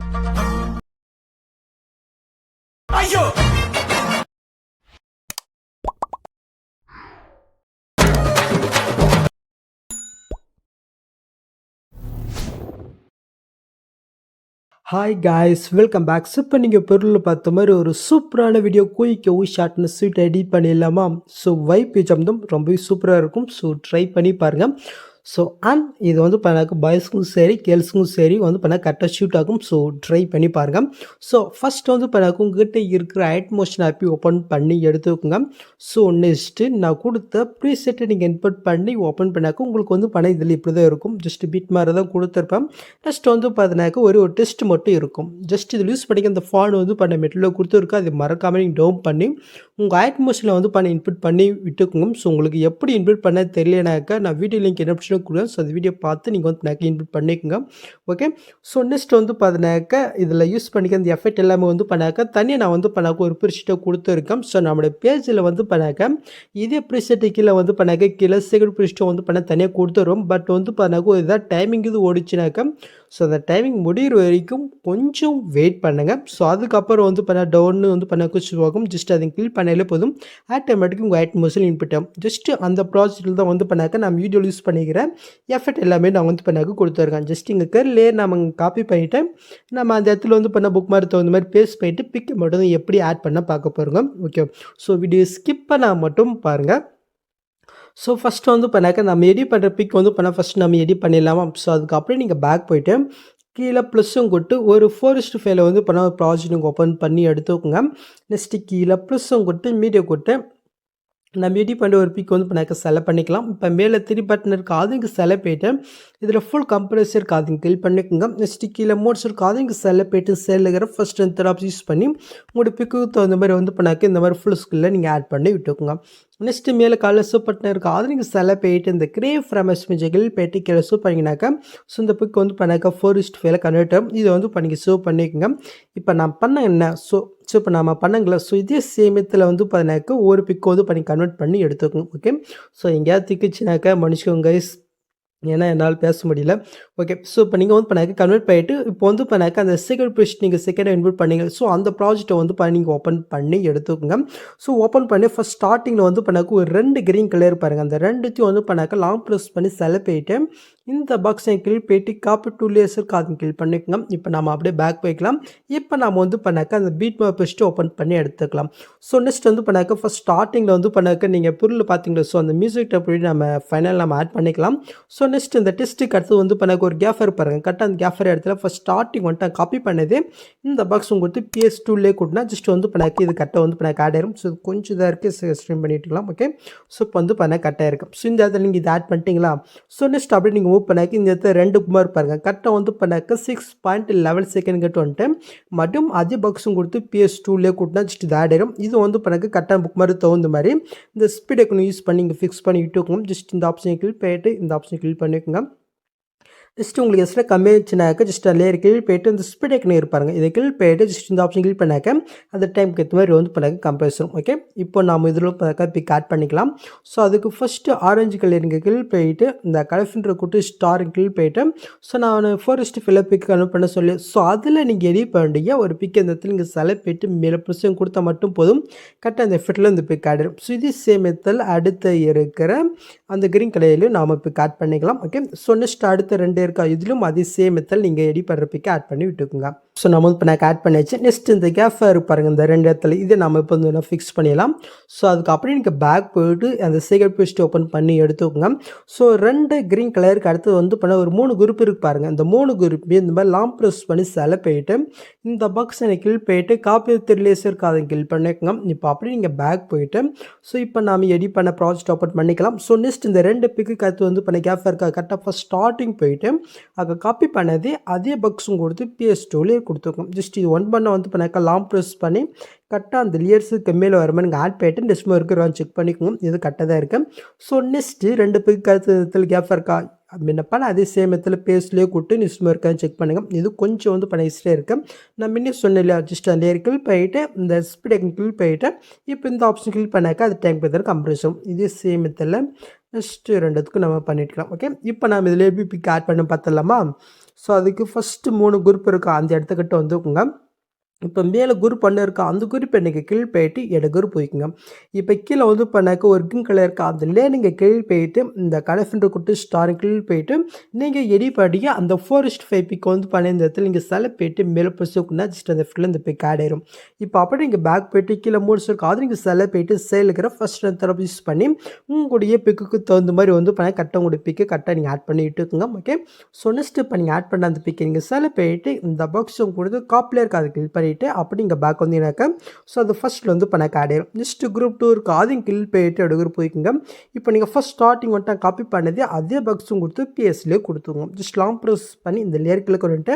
ஐயோ! Hi guys welcome back. இப்போ நீங்கள் பொருள் பார்த்த மாதிரி ஒரு சூப்பரான வீடியோ குயிக்காகவும் ஷார்ட்னு ஸ்வீட் எடிட் பண்ணிடலாமா? ஸோ வைப் ஜம்தம் ரொம்பவே சூப்பராக இருக்கும். ஸோ ட்ரை பண்ணி பாருங்கள். ஸோ அண்ட் இது வந்து பண்ணாக்க பாய்ஸ்க்கும் சரி கேர்ள்ஸுக்கும் சரி வந்து பண்ணால் கரெக்டாக ஷூட் ஆகும். ஸோ ட்ரை பண்ணி பாருங்கள். ஸோ ஃபஸ்ட் வந்து பண்ணாக்க உங்ககிட்ட இருக்கிற ஐட்மோஷன் ஆப்பி ஓப்பன் பண்ணி எடுத்துக்கோங்க. ஸோ நெக்ஸ்ட்டு நான் கொடுத்த ப்ரீசெட்டை நீங்கள் இன்புட் பண்ணி ஓப்பன் பண்ணாக்க உங்களுக்கு வந்து பண்ண இதில் இப்படி தான் இருக்கும். ஜஸ்ட் பீட் மாதிரி தான் கொடுத்துருப்பேன். நெக்ஸ்ட் வந்து பார்த்தினாக்க ஒரு டெஸ்ட் மட்டும் இருக்கும். ஜஸ்ட் இதில் யூஸ் பண்ணிக்க அந்த ஃபான் வந்து பண்ண மெட்டீரியல் கொடுத்துருக்கோம். அது மறக்காமல் நீங்கள் டவுன் பண்ணி உங்கள் ஐட்மோஷனில் வந்து பண்ணி இன்புட் பண்ணி விட்டுக்குங்க. ஸோ உங்களுக்கு எப்படி இன்புட் பண்ண தெரியலனாக்கா நான் வீடியோ லிங்க் என்ன ஆப்ஷனும் கொடுக்குறேன். ஸோ அந்த வீடியோ பார்த்து நீங்கள் வந்து எனக்கு இன்புட் பண்ணிக்கோங்க. ஓகே. ஸோ நெக்ஸ்ட் வந்து பார்த்தினாக்கா இதில் யூஸ் பண்ணிக்க அந்த எஃபெக்ட் எல்லாமே வந்து பண்ணாக்கா தனியாக நான் வந்து பண்ணாக்க ஒரு ப்ரீசெட்டை கொடுத்துருக்கேன். ஸோ நம்மளுடைய பேஜில் வந்து பண்ணாக்க இதே ப்ரீசெட்டு கீழே வந்து பண்ணாக்க கீழே செகண்ட் ப்ரீசெட்டை வந்து பண்ண தனியாக கொடுத்துரும். பட் வந்து பண்ணாக்க ஒரு இதாக டைமிங் இது ஓடிச்சுனாக்கா ஸோ அந்த டைமிங் முடிகிற வரைக்கும் கொஞ்சம் வெயிட் பண்ணுங்கள். ஸோ அதுக்கப்புறம் வந்து பண்ண டவுன்னு வந்து பண்ண குச்சிவாகும். ஜஸ்ட் அதை கிளிக் பண்ணாலே போதும். ஆட்டோமேட்டிக் உங்கள் ஐட்மோஷன் இன்புட் ஆகும். ஜஸ்ட் அந்த ப்ராஜெக்ட்டில் தான் வந்து பண்ணாக்க நான் வீடியோ யூஸ் பண்ணிக்கிறேன். எஃபெக்ட் எல்லாமே நான் வந்து பண்ணாக்க கொடுத்துருக்கேன். ஜஸ்ட் இங்கே கர்லே நம்ம காப்பி பண்ணிவிட்டு நம்ம அந்த இடத்துல வந்து பண்ண புக் மாதிரி தகுந்த மாதிரி பேஸ்ட் பண்ணிவிட்டு பிக்கை மட்டும் தான் எப்படி ஆட் பண்ண பார்க்க போகிறோங்க. ஓகே. ஸோ வீடியோ ஸ்கிப் பண்ணால் மட்டும் பாருங்கள். ஸோ ஃபஸ்ட்டு வந்து பண்ணாக்க நம்ம எடிட் பண்ணுற பிக் வந்து பண்ணால் ஃபஸ்ட்டு நம்ம எடிட் பண்ணிடலாமா? ஸோ அதுக்கப்புறம் நீங்கள் பேக் போய்ட்டு கீழே ப்ளஸ்ஸும் கொட்டு ஒரு 4:5 வந்து பண்ணால் ப்ராஜெக்ட் நீங்கள் ஓப்பன் பண்ணி எடுத்துக்கோங்க. நெக்ஸ்ட்டு கீழே ப்ளஸ்ஸும் கொட்டு மீடியா கொட்டு நம்ம எடிட் பண்ணுற ஒரு பிக் வந்து பண்ணாக்க செலக்ட் பண்ணிக்கலாம். இப்போ மேலே 3 பட்டன் இருக்குது அதுக்கு செலக்ட் போய்ட்டு இதில் ஃபுல் கம்ப்ரஸர் இருக்குது அதுங்க கிளிக் பண்ணிக்கோங்க. நெக்ஸ்ட்டு கீழே மோட்ஸ் இருக்குது அதுங்க செலக்ட் போய்ட்டு செல்லுகிற first and third option use பண்ணி உங்களோட பிக்கு தகுந்த மாதிரி வந்து பண்ணாக்க இந்த மாதிரி ஃபுல் ஸ்கில்ல நீங்கள் ஆட் பண்ணி விட்டுக்கோங்க. நெக்ஸ்ட்டு மேலே கலர் சூப் பட்டன் இருக்குது அது நீங்கள் செலக்ட் போய்ட்டு இந்த கிரேவ் ஃப்ரேம் இமேஜ்கள் போய்ட்டு கீழே சூப் பண்ணிங்கனாக்கா ஸோ இந்த பிக் வந்து பண்ணாக்க 4:5 கன்வெர்ட் ஆகும். இதை வந்து இப்போ நீங்கள் சேவ் பண்ணிக்கோங்க. இப்போ நான் பண்ண என்ன ஸோ இப்போ நம்ம பண்ணுங்களா ஸோ இதே சேமியத்தில் வந்து பார்த்தீங்கன்னாக்கா ஒரு பிக் வந்து பண்ணி கன்வெர்ட் பண்ணி எடுத்துக்கோங்க. ஓகே. ஸோ எங்கேயாவது திக்குச்சுனாக்கா மன்னிச்சுக்கோங்க கைஸ், ஏன்னா என்னால் பேச முடியல. ஓகே. ஸோ இப்போ நீங்கள் வந்து பண்ணாக்க கன்வெர்ட் பண்ணிவிட்டு இப்போ வந்து பண்ணாக்க அந்த செகண்ட் ப்ரீசெட் நீங்கள் செகண்டாக இன்வெர்ட் பண்ணீங்க. ஸோ அந்த ப்ராஜெக்ட்டை வந்து நீங்கள் ஓப்பன் பண்ணி எடுத்துக்கோங்க. ஸோ ஓப்பன் பண்ணி ஃபஸ்ட் ஸ்டார்டிங்கில் வந்து பண்ணாக்க ஒரு 2 கிரீன் கலர் பாருங்கள். அந்த ரெண்டுத்தையும் வந்து பண்ணாக்க லாங் ப்ரெஸ் பண்ணி செலக்ட் பண்ணிவிட்டு இந்த பாக்ஸை கிளிக் போய்ட்டு காப்பி டூ லேயர்ஸுக்கு அது கிளிக் பண்ணிக்கோங்க. இப்போ நம்ம அப்படியே பேக் போய்க்கலாம். இப்போ நம்ம வந்து பண்ணாக்க அந்த பீட் மேப் ஃபஸ்ட்டு ஓப்பன் பண்ணி எடுத்துக்கலாம். ஸோ நெக்ஸ்ட் வந்து பண்ணாக்க ஃபஸ்ட் ஸ்டார்டிங்கில் வந்து பண்ணாக்க நீங்கள் பொருள் பார்த்தீங்களா ஸோ அந்த மியூசிக் அப்படி நம்ம ஃபைனல் நம்ம ஆட் பண்ணிக்கலாம். ஸோ நெக்ஸ்ட் இந்த டெஸ்ட்டுக்கு அடுத்து வந்து பண்ணாக்க ஒரு கேஃபர் பாருங்கள். கரெக்டாக அந்த கேஃபர் இடத்துல ஃபஸ்ட் ஸ்டார்டிங் வந்துட்டு காப்பி பண்ணது இந்த பாக்ஸ் உங்களுக்கு PS2லே கூட்டினா ஜஸ்ட் வந்து பண்ணாக்க இது கரெக்டாக வந்து பண்ணாக்க ஆட் ஆயிரும். ஸோ கொஞ்சம் இதாக இருக்குது ஸ்ட்ரீம் பண்ணிட்டுக்கலாம். ஓகே. ஸோ இப்போ வந்து பண்ண கரெக்டாக இருக்கும். ஸோ இந்த இடத்துல நீங்கள் இது ஆட் பண்ணிட்டீங்களா? ஸோ நெக்ஸ்ட் அப்படி நீங்கள் மூவ் பண்ணாக்க இந்த இடத்துல 2 குமார் பாருங்கள். கரெக்டாக வந்து பண்ணாக்க 6.11 செகண்ட் கிட்ட வந்துட்டு மற்றும் அதே பாக்ஸும் கொடுத்து PS2லே கூட்டினா ஜஸ்ட் இது ஆட் ஆயிரும். இது வந்து பண்ணாக்க கரெக்டாக புக் மாதிரி தகுந்த மாதிரி இந்த ஸ்பீட் ஐக்கனை யூஸ் பண்ணி இங்கே ஃபிக்ஸ் பண்ணி விட்டுக்கோங்க. ஜஸ்ட் இந்த ஆப்ஷனை கிளிக் பண்ணிட்டு இந்த ஆப்ஷனை கிளிக் பண்ணிக்கோங்க. ஜஸ்ட் உங்களுக்கு எக்ஸ்ட்ரா கம்மி ஆச்சுனாக்க ஜஸ்ட் லேயர் கீழ் போய்ட்டு இந்த ஸ்பீட் ஐக்கன் இருப்பாருங்க. இதை கீழ் போய்ட்டு ஜஸ்ட் இந்த ஆப்ஷன் கிளிக் பண்ணாக்க அந்த டைமுக்கு ஏற்ற மாதிரி வந்து பண்ணாக்க கம்ப்ரஸரும். ஓகே. இப்போ நம்ம இதில் பார்க்க பிக் ஆட் பண்ணிக்கலாம். ஸோ அதுக்கு ஃபஸ்ட்டு ஆரஞ்சு கலர் இங்கே கீழ் போயிட்டு இந்த கலர்ஃபின்ற கூட்டு ஸ்டார் கீழ் போயிட்டு ஸோ நான் 4:5 பிக் கன்வெர்ட் பண்ண சொல்லி ஸோ அதில் நீங்கள் எடிட் பண்ண ஒரு பிக் இந்த இடத்துல நீங்கள் செலக்ட் போய்ட்டு மேலே ப்ளஸ்ஸும் கொடுத்தா மட்டும் போதும். கரெக்டாக அந்த எஃபெக்டில் இந்த பிக் ஆட் ஆயிடும். ஸோ இது சேமியத்தில் அடுத்த இருக்கிற அந்த கிரீன் கலர்லையும் நாம் பிக் ஆட் பண்ணிக்கலாம். ஓகே. ஸோ நெக்ஸ்ட் அடுத்த 2 இருக்கா இதிலும் அதே சேம் மெத்தட் நீங்கள் எடிட் பண்ணுற பிக்கை ஆட் பண்ணி விட்டுக்குங்க. ஸோ நம்ம இப்போ நான் ஆட் பண்ணியாச்சு. நெக்ஸ்ட் இந்த கேஃபர் பாருங்கள் இந்த 2 இடத்துல இதை நம்ம இப்போ வந்து ஃபிக்ஸ் பண்ணிடலாம். ஸோ அதுக்கு அப்படியே நீங்கள் பேக் போய்ட்டு அந்த செகண்ட் பேஜ் ஓப்பன் பண்ணி எடுத்துக்கோங்க. ஸோ 2 கிரீன் கலருக்கு அடுத்து வந்து பண்ண ஒரு 3 குரூப் இருக்கு பாருங்கள். இந்த 3 குரூப்பையும் இந்த மாதிரி லாங் ப்ரெஸ் பண்ணி செலக்ட் போயிட்டு இந்த பாக்ஸை கிளிக் போயிட்டு காப்பி லேசருக்கு அதை கிளிக் பண்ணிக்கோங்க. இப்போ அப்படியே நீங்கள் பேக் போயிட்டு ஸோ இப்போ நம்ம எடிட் பண்ண ப்ராஜெக்ட் ஓப்பன் பண்ணிக்கலாம். ஸோ நெக்ஸ்ட் இந்த 2 பிக்கு அடுத்து வந்து பண்ண கேஃபருக்கு கரெக்டாக ஃபஸ்ட் ஸ்டார்டிங் போயிட்டு அதை காப்பி பண்ணது அதே பாக்ஸும் கொடுத்து PS2லேயே கொடுத்துருக்கோம். ஜஸ்ட் இது ஒன் பண்ண வந்து பண்ணாக்க லாங் ப்ரெஸ் பண்ணி கரெக்டாக அந்த லேயர்ஸுக்கு மேலே வரமா நீங்கள் ஆட் பண்ணிட்டு நெக்ஸ்ட் இருக்கிற செக் பண்ணிக்கோங்க. இது கரெக்டாக தான் இருக்குது. ஸோ நெக்ஸ்ட்டு 2 பிக்கு அடுத்த கேஃப் இருக்கா முன்னப்பா அதே சேம் இடத்துல பேஸ்ட்லேயே கூப்பிட்டு நியூஸ்மே இருக்கான்னு செக் பண்ணுங்கள். இது கொஞ்சம் வந்து பண்ண ஹிஸ்டே இருக்குது. நான் முன்னே சொன்னேன் இல்லையா ஜஸ்ட் அந்த லேயர் கிளிக் பண்ணிவிட்டு இந்த ஸ்பீட் ஐக்கன் கிளிக் பண்ணிவிட்டு இப்போ இந்த ஆப்ஷன் கிளிக் பண்ணாக்கா அது டைம் பார்த்து கம்ப்ரஸும் இதே சேம் இடத்துல நெக்ஸ்ட்டு 2த்துக்கும் நம்ம பண்ணிக்கலாம். ஓகே. இப்போ நம்ம இதில் எப்படி பிக் ஆட் பண்ண பார்த்துடலாமா? ஸோ அதுக்கு ஃபஸ்ட்டு 3 குரூப் இருக்கா அந்த இடத்துக்கிட்ட வந்துக்குங்க. இப்போ மேலே குரூப் ஒன்று இருக்கா அந்த குரூப் எனக்கு கீழ் போயிட்டு எட குரூப் போய்க்குங்க. இப்போ கீழே வந்து பண்ணாக்க ஒரு கிரீன் கலர் இருக்கா அதில் நீங்கள் கீழ் போயிட்டு இந்த கலஃபின்ற குட்டு ஸ்டார் கீழ் போயிட்டு நீங்கள் எடிப்படியாக அந்த 4:5 பிக் வந்து பண்ண இந்த இடத்துல நீங்கள் செலக்ட் போயிட்டு மேலே பிடிச்சிக்குன்னா ஜஸ்ட் அந்த இடத்துல இந்த பிக் ஆட் ஆயிரும். இப்போ அப்படி நீங்கள் பேக் போயிட்டு கீழே மூடிச்சு இருக்கும் அது நீங்கள் செலக்ட் போயிட்டு சேல் இருக்கிற ஃபஸ்ட் தரப்பு யூஸ் பண்ணி உங்களுடைய பிக்குக்கு தகுந்த மாதிரி வந்து பண்ண கரெக்டாக உங்களுடைய பிக்கு கரெக்டாக நீங்கள் ஆட் பண்ணிட்டு இருக்குங்க. ஓகே, ஸோ நெக்ஸ்ட் இப்போ நீங்கள் ஆட் பண்ண அந்த பிக்கை நீங்கள் செலக்ட் போயிட்டு இந்த பாக்ஸ் கொடுத்து காப்பில் இருக்க அதை கிளிக் பண்ணி அப்படி இங்கே பேக் வந்தீங்கன்னாக்கா ஸோ அது ஃபஸ்ட்டில் வந்து பண்ண ஆட் ஆயிடும். நெக்ஸ்ட் குரூப் 2 இருக்குது அதையும் கில் போயிட்டு அப்படி குரூப் போய்க்குங்க. இப்போ நீங்கள் ஃபஸ்ட் ஸ்டார்டிங் வந்துட்டு காப்பி பண்ணது அதே பாக்ஸும் கொடுத்து பிஎஸ்லேயே கொடுத்துருவோம். ஜஸ்ட் லாங் ப்ரெஸ் பண்ணி இந்த லேயர்க்கில் வந்துட்டு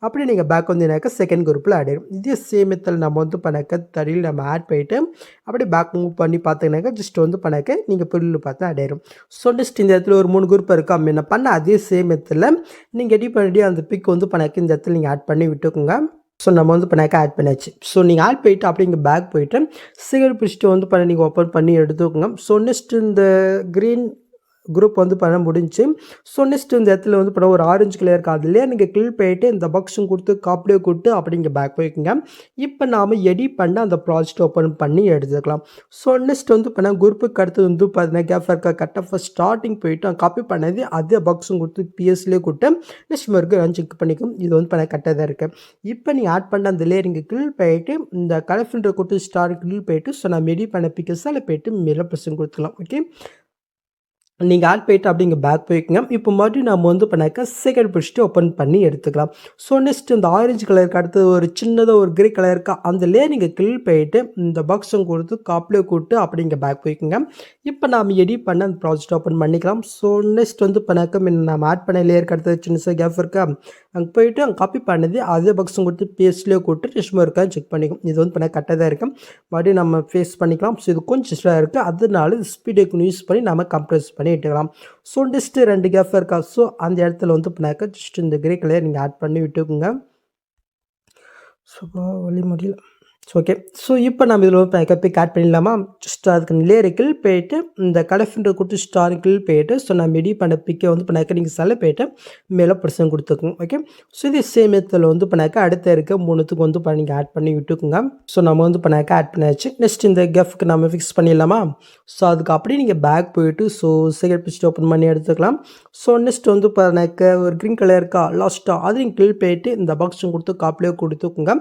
அப்படி நீங்கள் பேக் வந்தீங்கன்னாக்கா செகண்ட் குரூப்பில் ஆட் ஆயிடும். இதே சேம் மெத்தட் நம்ம வந்து பண்ணாக்க தடியில் நம்ம ஆட் போயிட்டு அப்படியே பேக் மூவ் பண்ணி பார்த்தீங்கன்னாக்கா ஜஸ்ட் வந்து பண்ணாக்க நீங்கள் பொருள் பார்த்து ஆட் ஆயிடும். ஸோ நெக்ஸ்ட் இந்த இடத்துல ஒரு 3 குரூப் இருக்கா என்ன பண்ண அதே சேம் மெத்தடில் நீங்கள் எடிட் பண்ணி அந்த பிக் வந்து பண்ணாக்க இந்த இடத்துல நீங்கள் ஆட் பண்ணி விட்டுக்குங்க. ஸோ நம்ம வந்து பண்ணாக்க ஆட் பண்ணியாச்சு. ஸோ நீங்கள் ஆட் போயிட்டு அப்படி இங்கே பேக் போயிட்டு சிகரெட் பிடிச்சிட்டு வந்து பண்ண நீங்கள் ஓப்பன் பண்ணி எடுத்துக்கோங்க. ஸோ நெக்ஸ்ட் இந்த க்ரீன் குரூப் வந்து பண்ண முடிஞ்சு. ஸோ நெக்ஸ்ட் இந்த இடத்துல வந்து பண்ண ஒரு ஆரஞ்சு கலர் இருக்குது அதுலேயே நீங்கள் கிளிக் போயிட்டு இந்த பாக்ஸும் கொடுத்து காப்பிலே கொடுத்து அப்படி இங்கே பேக் போய்க்குங்க. இப்போ நாம் எடிட் பண்ண அந்த ப்ராஜெக்ட் ஓப்பன் பண்ணி எடுத்துக்கலாம். ஸோ நெக்ஸ்ட் வந்து பண்ண குரூப்புக்கு அடுத்து வந்து பார்த்தீங்கன்னா கேஃப் இருக்கா கரெக்டாக ஃபஸ்ட் ஸ்டார்டிங் போயிட்டு காப்பி பண்ணது அதே பாக்ஸும் கொடுத்து பிஎஸ்லேயே கொடுத்து நெக்ஸ்ட் மார்க்கு ரன் செக் பண்ணிக்கும். இது வந்து பண்ண கரெக்டாக தான் இருக்குது. இப்போ நீங்கள் ஆட் பண்ண அந்த லேயர் இங்கே கிளிக் போயிட்டு இந்த கலர்ஃபின்ற கொடுத்து ஸ்டார் கிளிக் போயிட்டு ஸோ நம்ம எடிட் பண்ண பிக்கஸால் போயிட்டு மேலே ப்ரெஸ்ஸும் கொடுத்துக்கலாம். ஓகே, நீங்கள் ஆட் போயிட்டு அப்படி இங்கே பேக் போய்க்குங்க. இப்போ மறுபடியும் நம்ம வந்து பண்ணாக்க செகண்ட் பிடிச்சிட்டு ஓப்பன் பண்ணி எடுத்துக்கலாம். ஸோ நெக்ஸ்ட் இந்த ஆரஞ்சு கலருக்கு அடுத்தது ஒரு சின்னதாக ஒரு கிரே கலர் இருக்கா அதுலேயே நீங்கள் கிளிக் போயிட்டு இந்த பாக்ஸும் கொடுத்து காப்பிலே கூட்டு அப்படி இங்கே பேக் போய்க்குங்க. இப்போ நாம் எடிட் பண்ண அந்த ப்ராஜெக்ட் ஓப்பன் பண்ணிக்கலாம். ஸோ நெக்ஸ்ட் வந்து பண்ணாக்க நம்ம ஆட் பண்ண லேயருக்கு அடுத்தது சின்ன கேப் இருக்கா அங்கே போயிட்டு அங்கே காப்பி பண்ணது அதே பாக்ஸும் கொடுத்து பேஸ்ட்லேயே கூட்டு டெஸ்ட் இருக்கான்னு செக் பண்ணிக்கும். இது வந்து பண்ண கரெக்டாக தான் இருக்கும். மறுபடியும் நம்ம ஃபேஸ் பண்ணிக்கலாம். ஸோ இது கொஞ்சம் ஸ்டாக இருக்குது அதனால ஸ்பீடுக்கு யூஸ் பண்ணி நம்ம கம்ப்ரெஸ் பண்ணி இட்டுக்கலாம். ஸோ நெக்ஸ்ட்டு 2 கேப் இருக்கா ஸோ அந்த இடத்துல வந்து பண்ணாக்க ஜஸ்ட் இந்த கிரே கலர் நீங்கள் ஆட் பண்ணி விட்டுக்குங்க. ஸோ வழி முடியல. ஸோ ஓகே, ஸோ இப்போ நம்ம இதில் வந்து பிக் ஆட் பண்ணிடலாமா? ஜஸ்ட் அதுக்கு லேயருக்கில் போயிட்டு இந்த கலஃபின்ற கொடுத்து ஸ்டாருக்கில் போயிட்டு ஸோ நம்ம எடிட் பண்ண பிக்கை வந்து பண்ணாக்க நீங்கள் செல போயிட்டு மேலே பர்சன் கொடுத்துக்குங்க. ஓகே, ஸோ இதே சேம் மெத்தடில் வந்து பண்ணாக்க அடுத்த இருக்க 3த்துக்கு வந்து நீங்கள் ஆட் பண்ணி விட்டுக்குங்க. ஸோ நம்ம வந்து பண்ணாக்க ஆட் பண்ணியாச்சு. நெக்ஸ்ட் இந்த கேஃப்க்கு நம்ம ஃபிக்ஸ் பண்ணிடலாமா? ஸோ அதுக்கு அப்படியே நீங்கள் பேக் போயிட்டு ஸோ செகண்ட் பிக்ஸ்ட் ஓப்பன் பண்ணி எடுத்துக்கலாம். ஸோ நெக்ஸ்ட் வந்து பண்ணாக்க ஒரு க்ரீன் கலர் இருக்கா லாஸ்ட்டாக அதையும் கிளிக் போயிட்டு இந்த பாக்ஸும் கொடுத்து காப்பிலே கொடுத்துக்குங்க.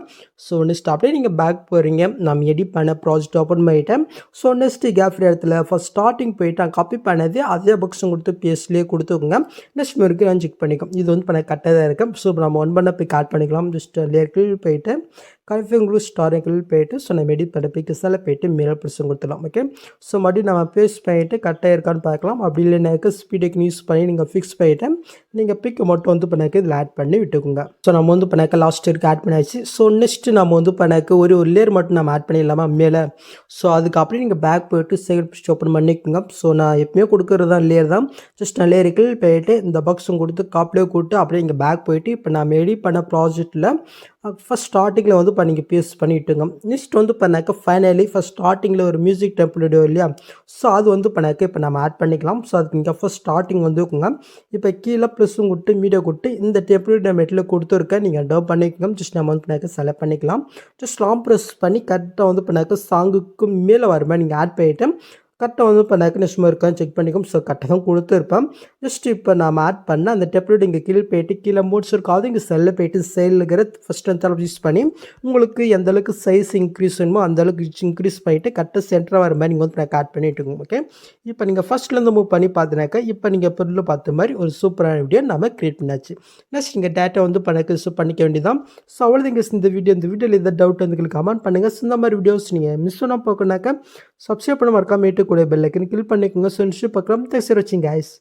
ஸோ நெக்ஸ்ட் அப்படியே நீங்கள் பேக் போகிறீங்க. நம்ம எடிட் பண்ண ப்ராஜெக்ட் ஓப்பன் பண்ணிட்டேன். ஸோ நெக்ஸ்ட் கேப் இடத்துல ஃபஸ்ட் ஸ்டார்டிங் போயிட்டு காப்பி பண்ணது அதே பாக்ஸும் கொடுத்து பேஸ்ட்லேயே கொடுத்துக்கோங்க. நெக்ஸ்ட் மார்க்கு நான் செக் பண்ணிக்கும். இது வந்து பண்ண கரெக்டாக தான் இருக்குது. ஸோ நம்ம ஒன் பண்ண பிக் ஆட் பண்ணிக்கலாம். ஜஸ்ட் லேயருக்கு போயிட்டு கன்ஃபியூ ஸ்டாரிங்கில் போயிட்டு ஸோ நம்ம எடிட் பண்ண பிக்ஸால் போயிட்டு மேலே ப்ரெஸ்ஸும் கொடுத்துடலாம். ஓகே, ஸோ மறுபடியும் நம்ம பேஸ்ட் பண்ணிவிட்டு கரெக்டாக இருக்கான்னு பார்க்கலாம். அப்படி இல்லைனாக்க ஸ்பீடுக்கு யூஸ் பண்ணி நீங்கள் ஃபிக்ஸ் பண்ணிவிட்டு நீங்கள் பிக்கு மட்டும் வந்து பண்ணாக்க இதில் ஆட் பண்ணி விட்டுக்குங்க. ஸோ நம்ம வந்து பண்ணாக்க லாஸ்ட் இருக்கு ஆட் பண்ணியாச்சு. ஸோ நெக்ஸ்ட்டு நம்ம வந்து பண்ணாக்க ஒரு லேயர் மட்டும் நம்ம ஆட் பண்ணிடலாமா மேலே? ஸோ அதுக்கு அப்படியே நீங்கள் பேக் போயிட்டு செகண்ட் பிக்ஸ்ட் ஓப்பன் பண்ணிக்கோங்க. ஸோ நான் எப்பவுமே கொடுக்குறது தான் லேயர் தான். ஜஸ்ட் நான் லேயருக்கு போயிட்டு இந்த பாக்ஸும் கொடுத்து காப்பிலே கூட்டு அப்படியே இங்கே பேக் போயிட்டு இப்போ நம்ம எடிட் பண்ண ப்ராஜெக்ட்டில் ஃபஸ்ட் ஸ்டார்டிங்கில் வந்து இப்போ நீங்கள் பேஸ்ட் பண்ணிவிட்டுங்க. நெக்ஸ்ட் வந்து பண்ணாக்க ஃபைனலி ஃபஸ்ட் ஸ்டார்டிங்கில் ஒரு மியூசிக் டெம்ப்ளேட் இல்லையா? ஸோ அது வந்து பண்ணாக்க இப்போ நம்ம ஆட் பண்ணிக்கலாம். ஸோ அதுக்கு இங்கே ஃபஸ்ட் ஸ்டார்டிங் வந்துக்குங்க. இப்போ கீழே ப்ளஸ்ஸும் கொடுத்து மீடியா கொடுத்து இந்த டெம்ப்ளேட் மெட்டில் கொடுத்துருக்க நீங்கள் டவ் பண்ணிக்கோங்க. ஜஸ்ட் நம்ம வந்து பண்ணாக்க செலக்ட் பண்ணிக்கலாம். ஜஸ்ட் லாங் ப்ரெஸ் பண்ணி கரெக்டாக வந்து பண்ணாக்க சாங்குக்கு மேலே வருமா நீங்கள் ஆட் பண்ணிவிட்டு கரெக்டாக வந்து இப்போ நெக்ஸ்ட் இருக்கான்னு செக் பண்ணிக்கும். ஸோ கரெக்டாக தான் கொடுத்துருப்பேன். ஜஸ்ட் இப்போ நம்ம ஆட் பண்ண அந்த டெம்ப்ளேட் இங்கே கீழே போயிட்டு கீழே மூட்ஸ் இருக்காது இங்கே செல்லில் போயிட்டு செயலுங்கிற ஃபஸ்ட் அந்த யூஸ் பண்ணி உங்களுக்கு எந்த அளவுக்கு சைஸ் இன்க்ரீஸ் வேணுமோ அந்த அளவுக்கு இன்க்ரீஸ் பண்ணிவிட்டு கரெக்டாக சென்டராக வர மாதிரி நீங்கள் வந்து ஆட் பண்ணிவிட்டுங்க. ஓகே, இப்போ நீங்கள் ஃபஸ்ட்லேருந்து மூவ் பண்ணி பார்த்தினாக்கா இப்போ நீங்கள் பொருள் பார்த்த மாதிரி ஒரு சூப்பரான வீடியோ நம்ம க்ரியேட் பண்ணாச்சு. நெக்ஸ்ட் நீங்கள் டேட்டா வந்து பண்ணிக்க வேண்டியதான். ஸோ அவ்வளோதாங்க இந்த வீடியோவில் எதாவது டவுட் வந்து கமெண்ட் பண்ணுங்கள். ஸோ இந்த மாதிரி வீடியோஸ் நீங்கள் மிஸ் பண்ணால் பார்க்கணாக்கா சப்ஸ்கிரைப் பண்ண மறக்காம கூட பெல் ஐக்கன் கிளிக் பண்ணிக்கோங்க. ஸோ பார்க்கலாம். தேங்க்ஸ் ஃபார் வாட்சிங் கைஸ்.